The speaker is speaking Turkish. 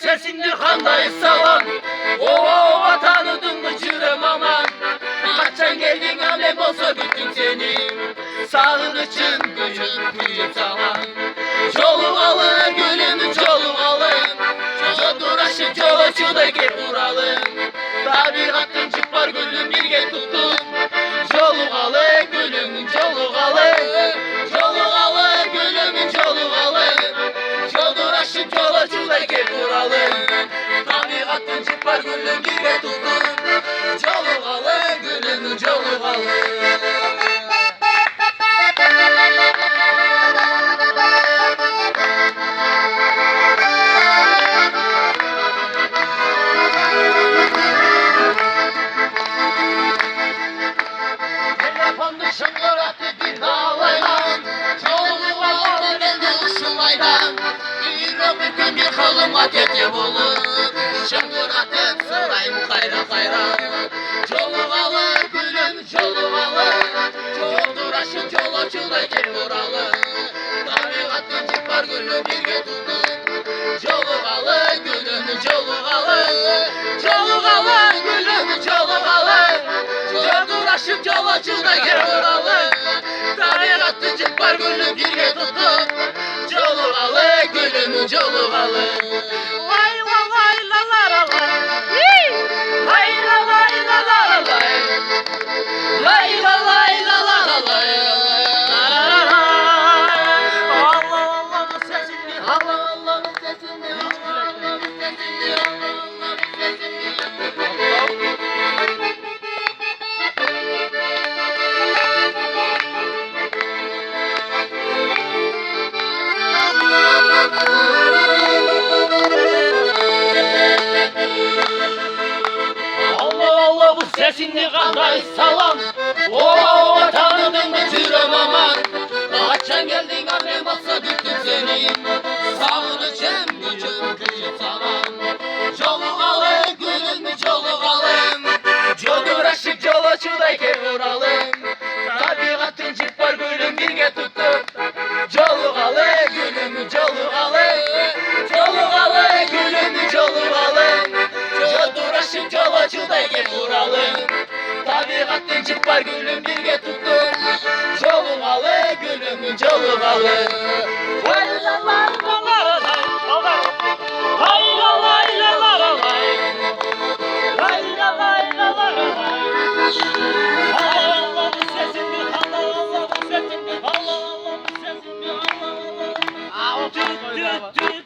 Sesindir kandayı salan, o vatanıdın gıcırım aman. Kaçan geldin alem olsa bütün seni, sağın için gücüm sana. Çoluk alın gülümü çoluk alın, çoduraşı çoloçu da gel vuralım. Tabiatın çıpar gülüm bir gel tutun, çoluk alın gülümün çoluk alın. Çoluk alın gülümün çoluk alın, çoduraşı çoloçu da gel vuralım. Tabiatın çıpar gülüm bir gel tutun, çoluk alın gülümün çoluk alın. Bir kolum ateti bulur, şangır atıp sırayım kayra kayra. Çoluk alır gülüm çoluk alır, çolduraşın çoloçuna gel vuralım. Tabiatın çıpar gülüm birge tutun, çoluk alır gülüm çoluk alır. Çoluk alır gülüm çoluk alır, çolduraşın çoloçuna gel vuralım. Tabiatın çıpar gülüm birge tutun, çoluk alır gülüm çoluk alır. Vay vay vay la la la la. Vay la vay la la la la. Vay la vay la la la la. Allah Allah'ın sesini, Allah Allah'ın sesini, Allah Allah'ın sesini, Allah Allah'ın sesini. Sesini kanday salam, o vatanının götürüm aman. Kaçan geldin annem olsa bütün seni, sağını çem gücüm salam. Çoluk alın gülüm çoluk alın, çoduraşı çoloçu da gel vuralım. Tabiatın çıpar gülüm birge tutun, çoluk alın gülüm çoluk alın. Çoluk alın gülüm çoluk alın, çoduraşı çoloçu da gel vuralım. Tabiatın çıpar gülüm birge tutun, çoluk alın gülüm çoluk alın. Vay la la la la la, vay la la la la la, vay la la la la la. Allah Allah'ın sesini, Allah Allah'ın sesini, Allah Allah'ın sesini, Allah Allah'ın.